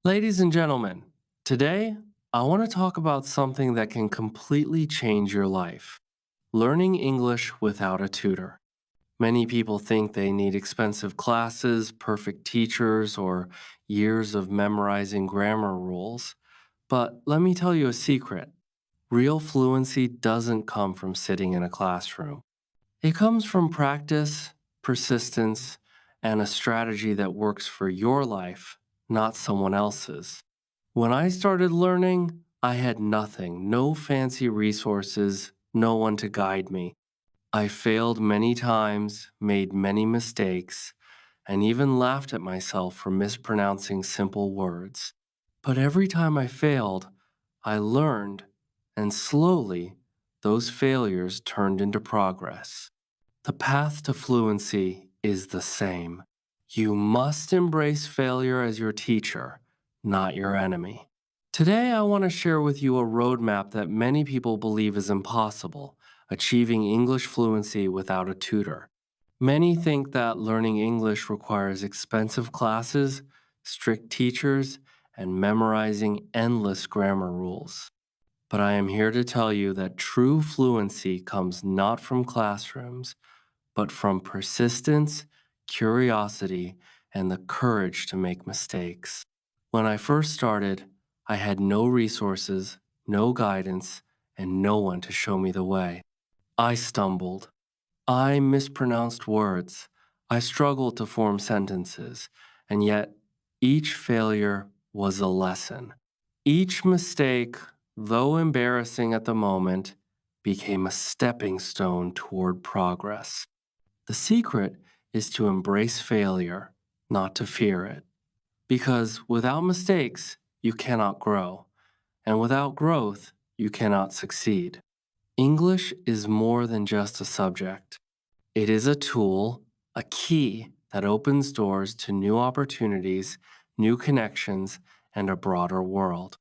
Ladies and gentlemen, today I want to talk about something that can completely change your life: learning English without a tutor. Many people think they need expensive classes, perfect teachers, or years of memorizing grammar rules. But let me tell you a secret: real fluency doesn't come from sitting in a classroom. It comes from practice, persistence, and a strategy that works for your life, not someone else's. When I started learning, I had nothing, no fancy resources, no one to guide me. I failed many times, made many mistakes, and even laughed at myself for mispronouncing simple words. But every time I failed, I learned, and slowly, those failures turned into progress. The path to fluency is the same. You must embrace failure as your teacher, not your enemy. Today, I want to share with you a roadmap that many people believe is impossible: achieving English fluency without a tutor. Many think that learning English requires expensive classes, strict teachers, and memorizing endless grammar rules. But I am here to tell you that true fluency comes not from classrooms, but from persistence, curiosity, and the courage to make mistakes. When I first started, I had no resources, no guidance, and no one to show me the way. I stumbled. I mispronounced words. I struggled to form sentences, and yet each failure was a lesson. Each mistake, though embarrassing at the moment, became a stepping stone toward progress. The secret is to embrace failure, not to fear it. Because without mistakes, you cannot grow. And without growth, you cannot succeed. English is more than just a subject. It is a tool, a key that opens doors to new opportunities, new connections, and a broader world.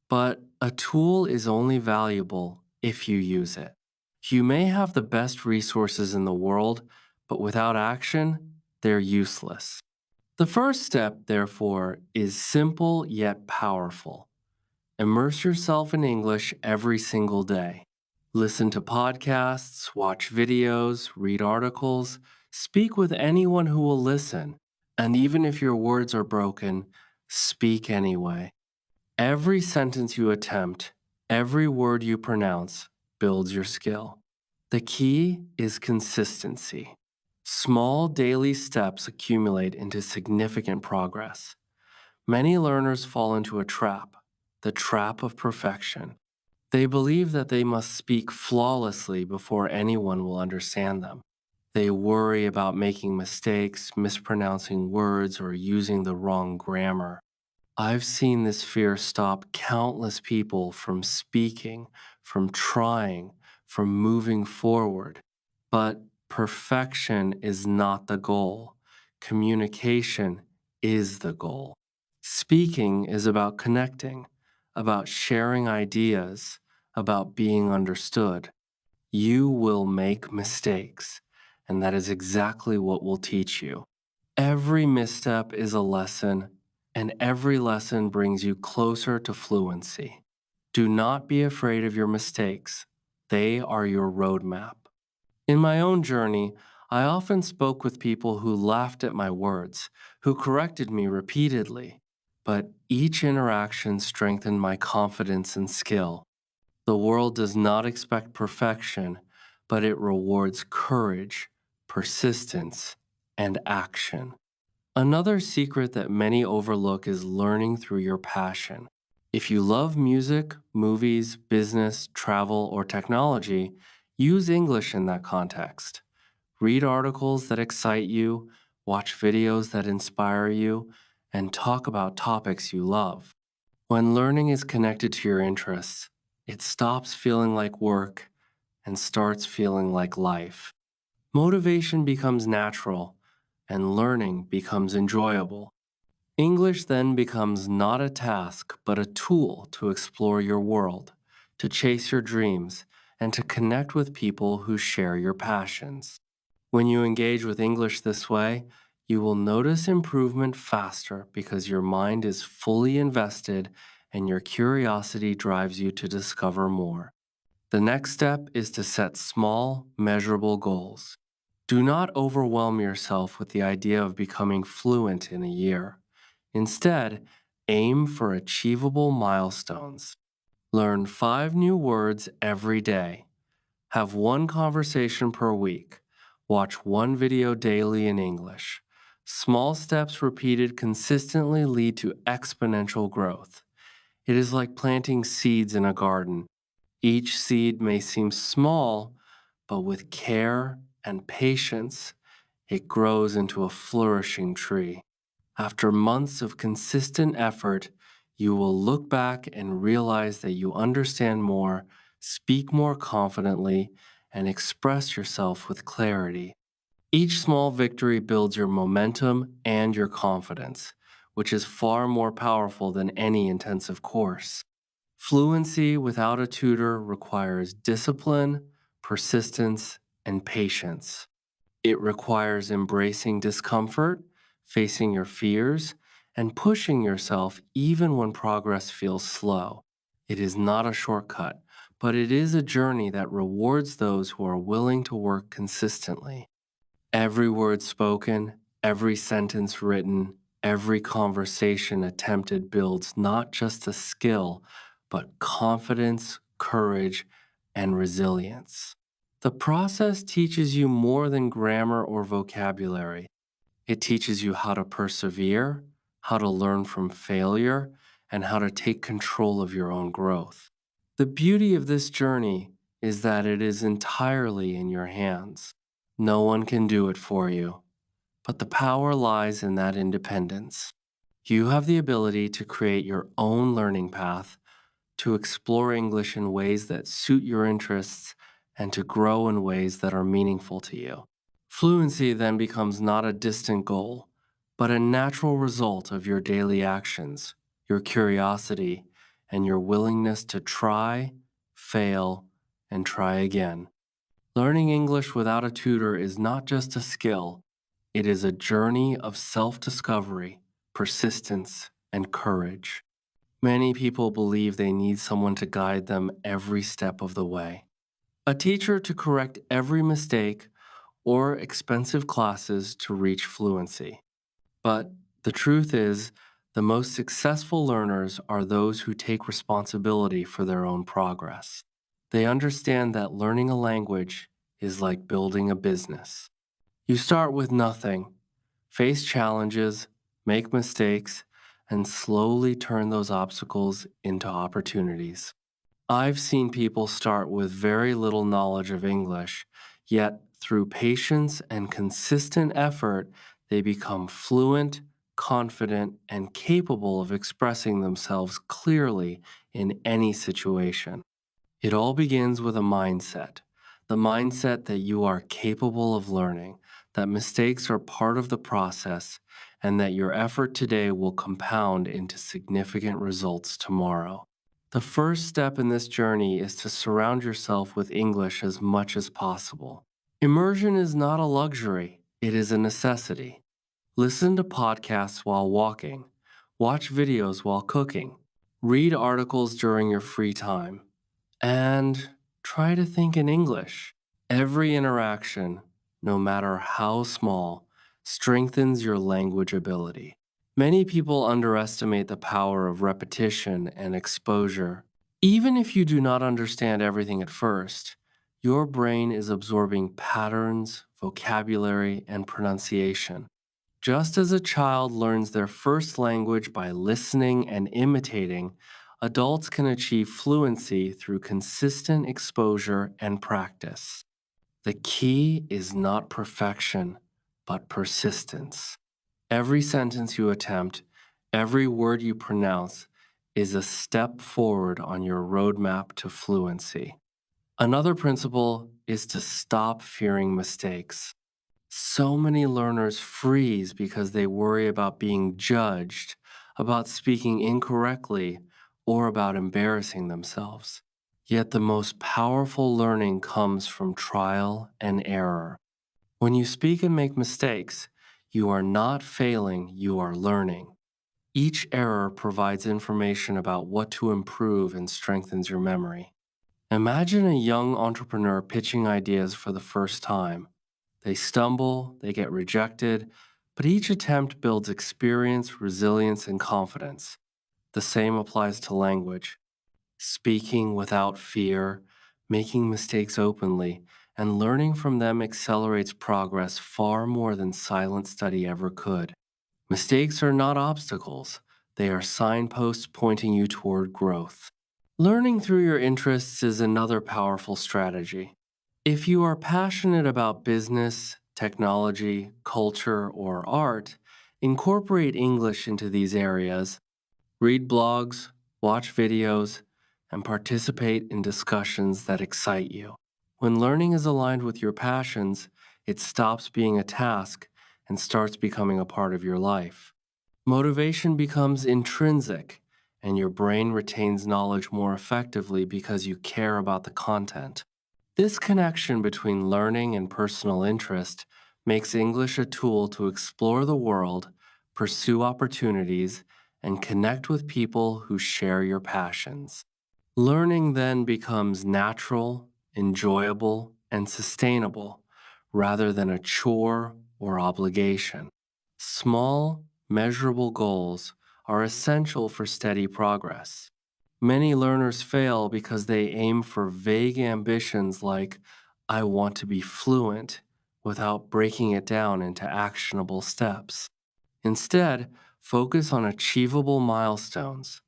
But a tool is only valuable if you use it. You may have the best resources in the world, but without action, they're useless. The first step, therefore, is simple yet powerful. Immerse yourself in English every single day. Listen to podcasts, watch videos, read articles, speak with anyone who will listen. And even if your words are broken, speak anyway. Every sentence you attempt, every word you pronounce builds your skill. The key is consistency. Small daily steps accumulate into significant progress. Many learners fall into a trap, the trap of perfection. They believe that they must speak flawlessly before anyone will understand them. They worry about making mistakes, mispronouncing words, or using the wrong grammar. I've seen this fear stop countless people from speaking, from trying, from moving forward. But perfection is not the goal. Communication is the goal. Speaking is about connecting, about sharing ideas, about being understood. You will make mistakes, and that is exactly what will teach you. Every misstep is a lesson, and every lesson brings you closer to fluency. Do not be afraid of your mistakes. They are your roadmap. In my own journey, I often spoke with people who laughed at my words, who corrected me repeatedly, but each interaction strengthened my confidence and skill. The world does not expect perfection, but it rewards courage, persistence, and action. Another secret that many overlook is learning through your passion. If you love music, movies, business, travel, or technology, use English in that context. Read articles that excite you, watch videos that inspire you, and talk about topics you love. When learning is connected to your interests, it stops feeling like work and starts feeling like life. Motivation becomes natural, and learning becomes enjoyable. English then becomes not a task, but a tool to explore your world, to chase your dreams, and to connect with people who share your passions. When you engage with English this way, You will notice improvement faster because your mind is fully invested and your curiosity drives you to discover more. The next step is to set small, measurable goals. Do not overwhelm yourself with the idea of becoming fluent in a year. Instead, aim for achievable milestones. Learn 5 new words every day. Have one conversation per week. Watch one video daily in English. Small steps repeated consistently lead to exponential growth. It is like planting seeds in a garden. Each seed may seem small, but with care and patience, it grows into a flourishing tree. After months of consistent effort, you will look back and realize that you understand more, speak more confidently, and express yourself with clarity. Each small victory builds your momentum and your confidence, which is far more powerful than any intensive course. Fluency without a tutor requires discipline, persistence, and patience. It requires embracing discomfort, facing your fears, and pushing yourself even when progress feels slow. It is not a shortcut, but it is a journey that rewards those who are willing to work consistently. Every word spoken, every sentence written, every conversation attempted builds not just a skill, but confidence, courage, and resilience. The process teaches you more than grammar or vocabulary. It teaches you how to persevere, how to learn from failure, and how to take control of your own growth. The beauty of this journey is that it is entirely in your hands. No one can do it for you, but the power lies in that independence. You have the ability to create your own learning path, to explore English in ways that suit your interests, and to grow in ways that are meaningful to you. Fluency then becomes not a distant goal, but a natural result of your daily actions, your curiosity, and your willingness to try, fail, and try again. Learning English without a tutor is not just a skill, it is a journey of self discovery, persistence, and courage. Many people believe they need someone to guide them every step of the way. A teacher to correct every mistake, or expensive classes to reach fluency. But the truth is, the most successful learners are those who take responsibility for their own progress. They understand that learning a language is like building a business. You start with nothing, face challenges, make mistakes, and slowly turn those obstacles into opportunities. I've seen people start with very little knowledge of English, yet through patience and consistent effort, they become fluent, confident, and capable of expressing themselves clearly in any situation. It all begins with a mindset, the mindset that you are capable of learning, that mistakes are part of the process, and that your effort today will compound into significant results tomorrow. The first step in this journey is to surround yourself with English as much as possible. Immersion is not a luxury, it is a necessity. Listen to podcasts while walking, watch videos while cooking, read articles during your free time, and try to think in English. Every interaction, no matter how small, strengthens your language ability. Many people underestimate the power of repetition and exposure. Even if you do not understand everything at first, your brain is absorbing patterns, vocabulary, and pronunciation. Just as a child learns their first language by listening and imitating, adults can achieve fluency through consistent exposure and practice. The key is not perfection, but persistence. Every sentence you attempt, every word you pronounce, is a step forward on your roadmap to fluency. Another principle is to stop fearing mistakes. So many learners freeze because they worry about being judged, about speaking incorrectly, or about embarrassing themselves. Yet the most powerful learning comes from trial and error. When you speak and make mistakes, You are not failing, you are learning. Each error provides information about what to improve and strengthens your memory. Imagine a young entrepreneur pitching ideas for the first time. They stumble, they get rejected, but each attempt builds experience, resilience, and confidence. The same applies to language. Speaking without fear, making mistakes openly, and learning from them accelerates progress far more than silent study ever could. Mistakes are not obstacles, they are signposts pointing you toward growth. Learning through your interests is another powerful strategy. If you are passionate about business, technology, culture, or art, incorporate English into these areas. Read blogs, watch videos, and participate in discussions that excite you. When learning is aligned with your passions, it stops being a task and starts becoming a part of your life. Motivation becomes intrinsic, and your brain retains knowledge more effectively because you care about the content. This connection between learning and personal interest makes English a tool to explore the world, pursue opportunities, and connect with people who share your passions. Learning then becomes natural, enjoyable, and sustainable rather than a chore or obligation. Small, measurable goals are essential for steady progress. Many learners fail because they aim for vague ambitions like, I want to be fluent, without breaking it down into actionable steps. Instead, focus on achievable milestones.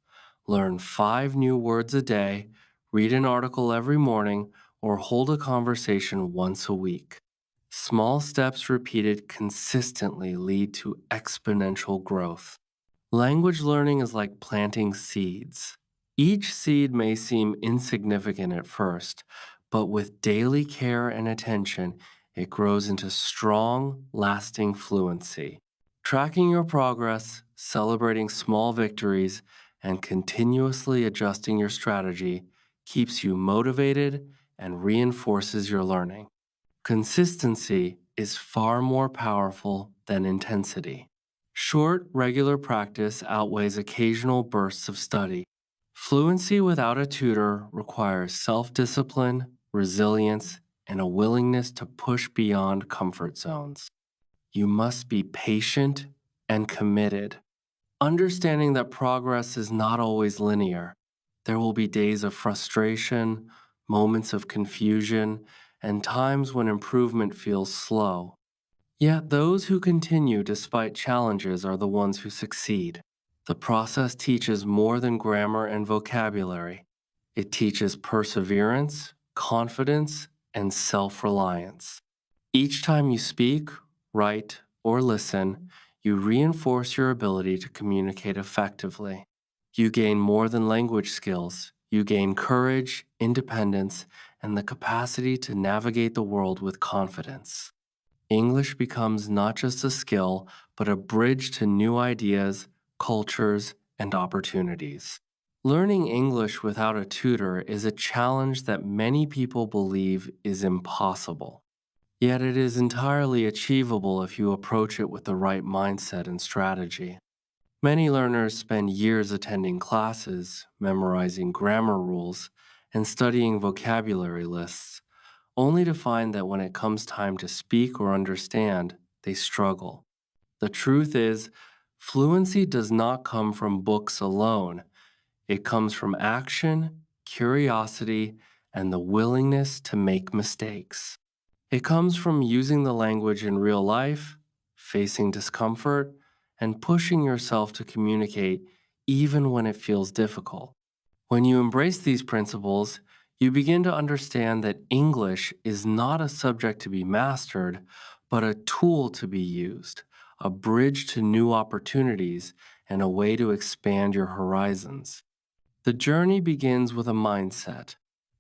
Learn 5 new words a day, read an article every morning, or hold a conversation once a week. Small steps repeated consistently lead to exponential growth. Language learning is like planting seeds. Each seed may seem insignificant at first, but with daily care and attention, it grows into strong, lasting fluency. Tracking your progress, celebrating small victories, and continuously adjusting your strategy keeps you motivated and reinforces your learning. Consistency is far more powerful than intensity. Short, regular practice outweighs occasional bursts of study. Fluency without a tutor requires self discipline, resilience, and a willingness to push beyond comfort zones. You must be patient and committed, understanding that progress is not always linear. There will be days of frustration, moments of confusion, and times when improvement feels slow. Yet those who continue despite challenges are the ones who succeed. The process teaches more than grammar and vocabulary. It teaches perseverance, confidence, and self reliance. Each time you speak, write, or listen, you reinforce your ability to communicate effectively. You gain more than language skills. You gain courage, independence, and the capacity to navigate the world with confidence. English becomes not just a skill, but a bridge to new ideas, cultures, and opportunities. Learning English without a tutor is a challenge that many people believe is impossible. Yet it is entirely achievable if you approach it with the right mindset and strategy. Many learners spend years attending classes, memorizing grammar rules, and studying vocabulary lists, only to find that when it comes time to speak or understand, they struggle. The truth is, fluency does not come from books alone. It comes from action, curiosity, and the willingness to make mistakes. It comes from using the language in real life, facing discomfort, and pushing yourself to communicate even when it feels difficult. When you embrace these principles, you begin to understand that English is not a subject to be mastered, but a tool to be used, a bridge to new opportunities, and a way to expand your horizons. The journey begins with a mindset,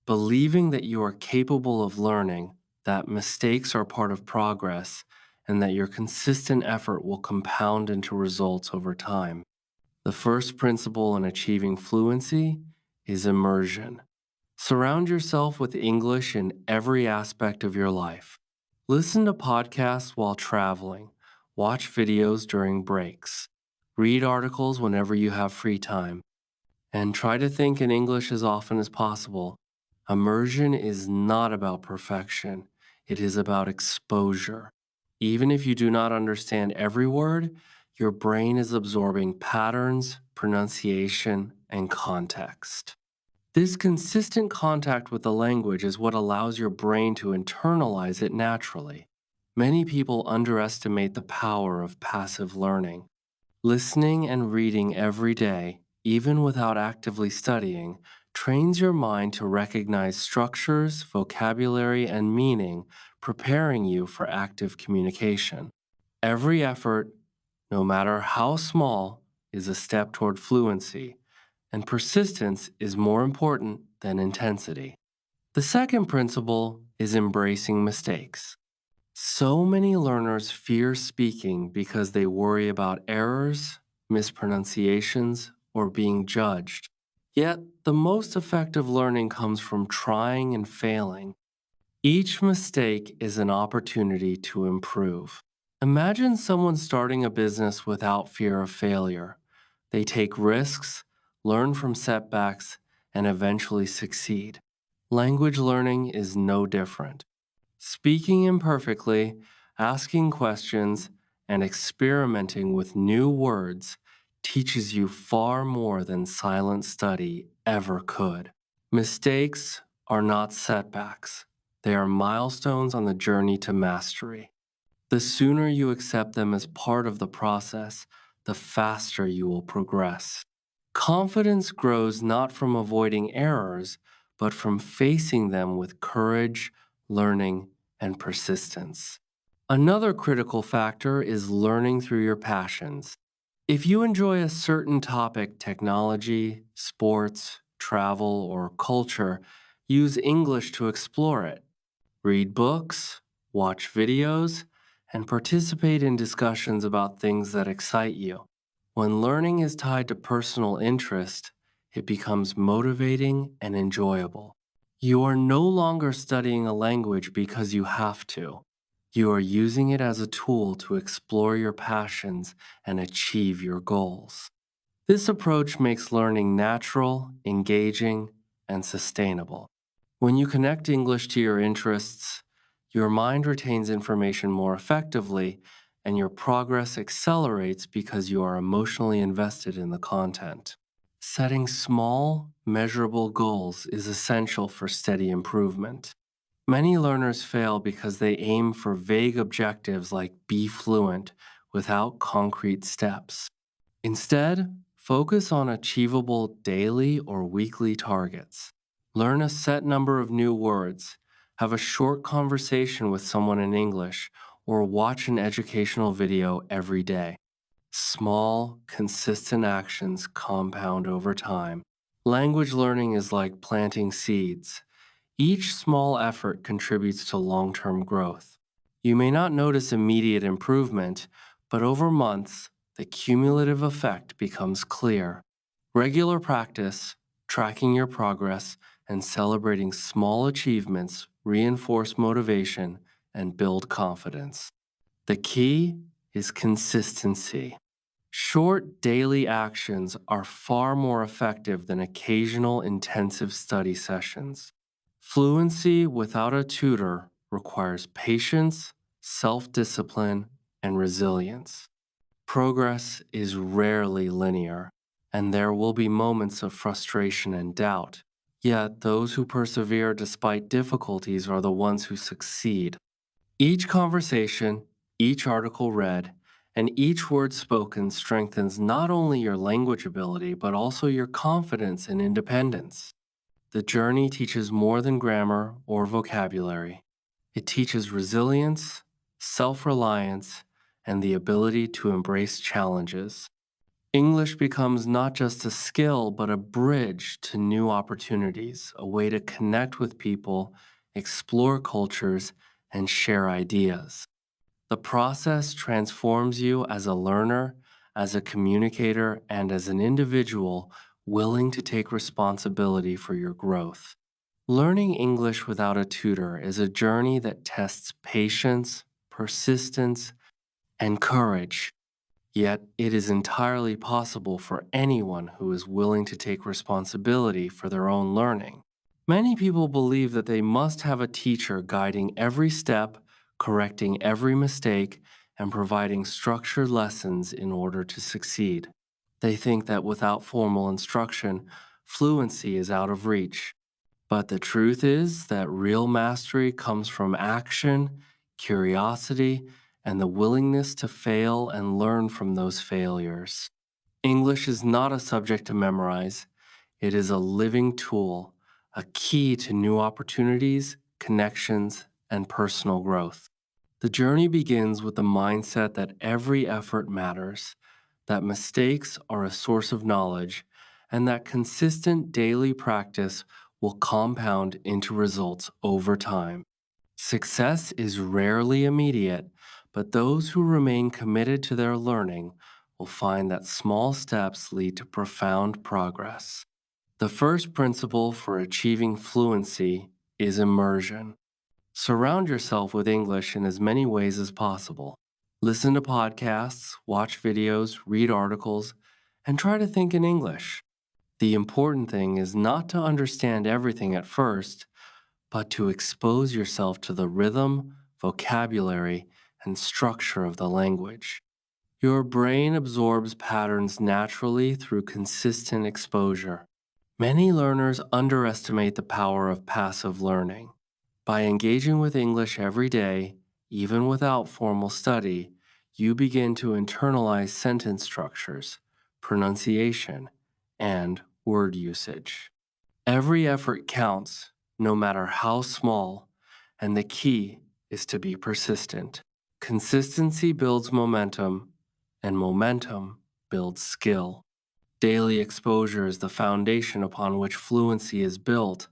believing that you are capable of learning, that mistakes are part of progress, and that your consistent effort will compound into results over time. The first principle in achieving fluency is immersion. Surround yourself with English in every aspect of your life. Listen to podcasts while traveling, Watch videos during breaks. Read articles whenever you have free time. And try to think in English as often as possible. Immersion is not about perfection, it is about exposure. Even if you do not understand every word, your brain is absorbing patterns, pronunciation, and context. This consistent contact with the language is what allows your brain to internalize it naturally. Many people underestimate the power of passive learning. Listening and reading every day, even without actively studying, trains your mind to recognize structures, vocabulary, and meaning, preparing you for active communication. Every effort, no matter how small, is a step toward fluency, and persistence is more important than intensity. The second principle is embracing mistakes. So many learners fear speaking because they worry about errors, mispronunciations, or being judged. Yet, the most effective learning comes from trying and failing. Each mistake is an opportunity to improve. Imagine someone starting a business without fear of failure. They take risks, learn from setbacks, and eventually succeed. Language learning is no different. Speaking imperfectly, asking questions, and experimenting with new words teaches you far more than silent study ever could. Mistakes are not setbacks, they are milestones on the journey to mastery. The sooner you accept them as part of the process, the faster you will progress. Confidence grows not from avoiding errors, but from facing them with courage, learning, and persistence. Another critical factor is learning through your passions. If you enjoy a certain topic, technology, sports, travel, or culture, use English to explore it. Read books, watch videos, and participate in discussions about things that excite you. When learning is tied to personal interest, it becomes motivating and enjoyable. You are no longer studying a language because you have to. You are using it as a tool to explore your passions and achieve your goals. This approach makes learning natural, engaging, and sustainable. When you connect English to your interests, your mind retains information more effectively and your progress accelerates because you are emotionally invested in the content. Setting small, measurable goals is essential for steady improvement. Many learners fail because they aim for vague objectives like be fluent without concrete steps. Instead, focus on achievable daily or weekly targets. Learn a set number of new words, have a short conversation with someone in English, or watch an educational video every day. Small, consistent actions compound over time. Language learning is like planting seeds. Each small effort contributes to long term growth. You may not notice immediate improvement, but over months, the cumulative effect becomes clear. Regular practice, tracking your progress, and celebrating small achievements reinforce motivation and build confidence. The key is consistency. Short daily actions are far more effective than occasional intensive study sessions. Fluency without a tutor requires patience, self discipline, and resilience. Progress is rarely linear, and there will be moments of frustration and doubt. Yet, those who persevere despite difficulties are the ones who succeed. Each conversation, each article read, and each word spoken strengthens not only your language ability, but also your confidence and independence. The journey teaches more than grammar or vocabulary. It teaches resilience, self reliance, and the ability to embrace challenges. English becomes not just a skill, but a bridge to new opportunities, a way to connect with people, explore cultures, and share ideas. The process transforms you as a learner, as a communicator, and as an individual willing to take responsibility for your growth. Learning English without a tutor is a journey that tests patience, persistence, and courage. Yet it is entirely possible for anyone who is willing to take responsibility for their own learning. Many people believe that they must have a teacher guiding every step, correcting every mistake, and providing structured lessons in order to succeed. They think that without formal instruction, fluency is out of reach. But the truth is that real mastery comes from action, curiosity, and the willingness to fail and learn from those failures. English is not a subject to memorize, it is a living tool, a key to new opportunities, connections, and personal growth. The journey begins with the mindset that every effort matters, that mistakes are a source of knowledge, and that consistent daily practice will compound into results over time. Success is rarely immediate, but those who remain committed to their learning will find that small steps lead to profound progress. The first principle for achieving fluency is immersion. Surround yourself with English in as many ways as possible. Listen to podcasts, watch videos, read articles, and try to think in English. The important thing is not to understand everything at first, but to expose yourself to the rhythm, vocabulary, and structure of the language. Your brain absorbs patterns naturally through consistent exposure. Many learners underestimate the power of passive learning. By engaging with English every day, even without formal study, you begin to internalize sentence structures, pronunciation, and word usage. Every effort counts, no matter how small, and the key is to be persistent. Consistency builds momentum, and momentum builds skill. Daily exposure is the foundation upon which fluency is built,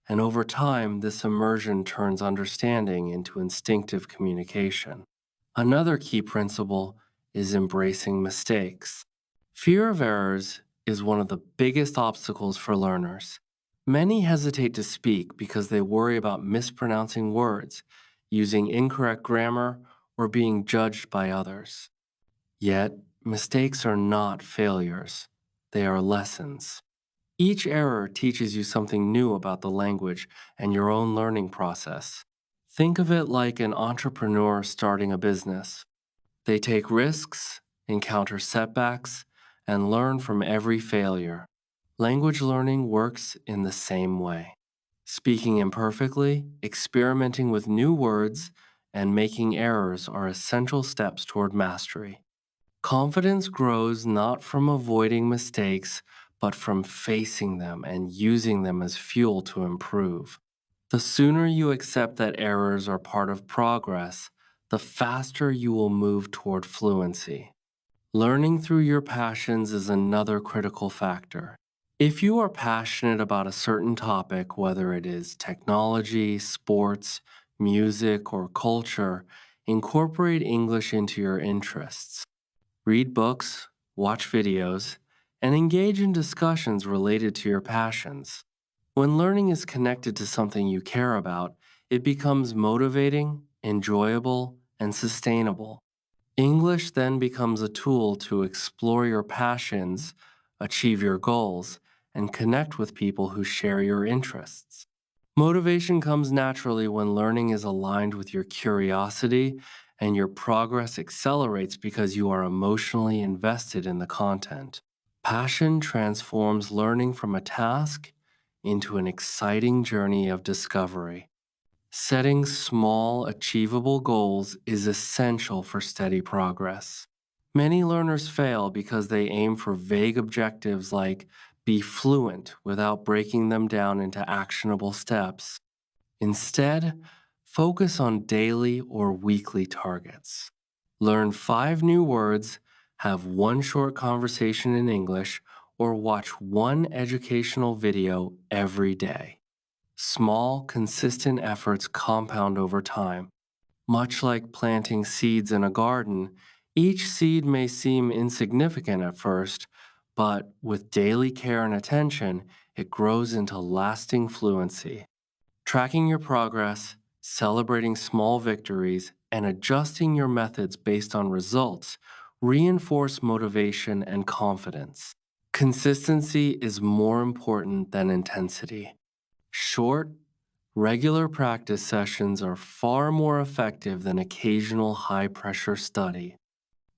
and over time, this immersion turns understanding into instinctive communication. Another key principle is embracing mistakes. Fear of errors is one of the biggest obstacles for learners. Many hesitate to speak because they worry about mispronouncing words, using incorrect grammar, or being judged by others. Yet, mistakes are not failures, they are lessons. Each error teaches you something new about the language and your own learning process. Think of it like an entrepreneur starting a business. They take risks, encounter setbacks, and learn from every failure. Language learning works in the same way. Speaking imperfectly, experimenting with new words, and making errors are essential steps toward mastery. Confidence grows not from avoiding mistakes, but from facing them and using them as fuel to improve. The sooner you accept that errors are part of progress, the faster you will move toward fluency. Learning through your passions is another critical factor. If you are passionate about a certain topic, whether it is technology, sports, music, or culture, incorporate English into your interests. Read books, watch videos, and engage in discussions related to your passions. When learning is connected to something you care about, it becomes motivating, enjoyable, and sustainable. English then becomes a tool to explore your passions, achieve your goals, and connect with people who share your interests. Motivation comes naturally when learning is aligned with your curiosity, and your progress accelerates because you are emotionally invested in the content. Passion transforms learning from a task into an exciting journey of discovery. Setting small, achievable goals is essential for steady progress. Many learners fail because they aim for vague objectives like be fluent without breaking them down into actionable steps. Instead, focus on daily or weekly targets. Learn 5 new words, have one short conversation in English, or watch one educational video every day. Small, consistent efforts compound over time. Much like planting seeds in a garden, each seed may seem insignificant at first, but with daily care and attention, it grows into lasting fluency. Tracking your progress, Celebrating small victories and adjusting your methods based on results reinforce motivation and confidence. Consistency is more important than intensity. Short, regular practice sessions are far more effective than occasional high pressure study.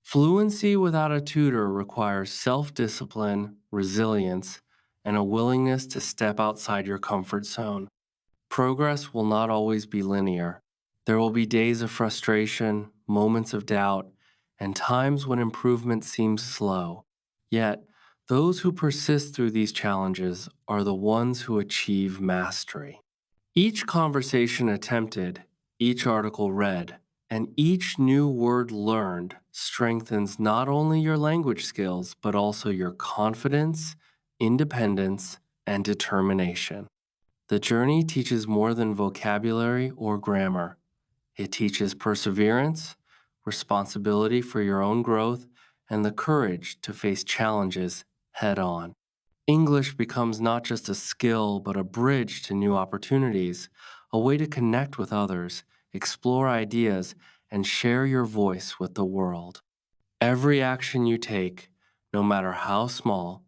Fluency without a tutor requires self discipline, resilience, and a willingness to step outside your comfort zone. Progress will not always be linear. There will be days of frustration, moments of doubt, and times when improvement seems slow. Yet, those who persist through these challenges are the ones who achieve mastery. Each conversation attempted, each article read, and each new word learned strengthens not only your language skills, but also your confidence, independence, and determination. The journey teaches more than vocabulary or grammar. It teaches perseverance, responsibility for your own growth, and the courage to face challenges head on. English becomes not just a skill, but a bridge to new opportunities, a way to connect with others, explore ideas, and share your voice with the world. Every action you take, no matter how small,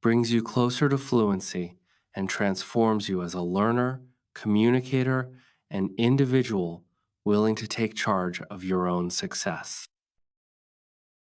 brings you closer to fluency and transforms you as a learner, communicator, and individual willing to take charge of your own success.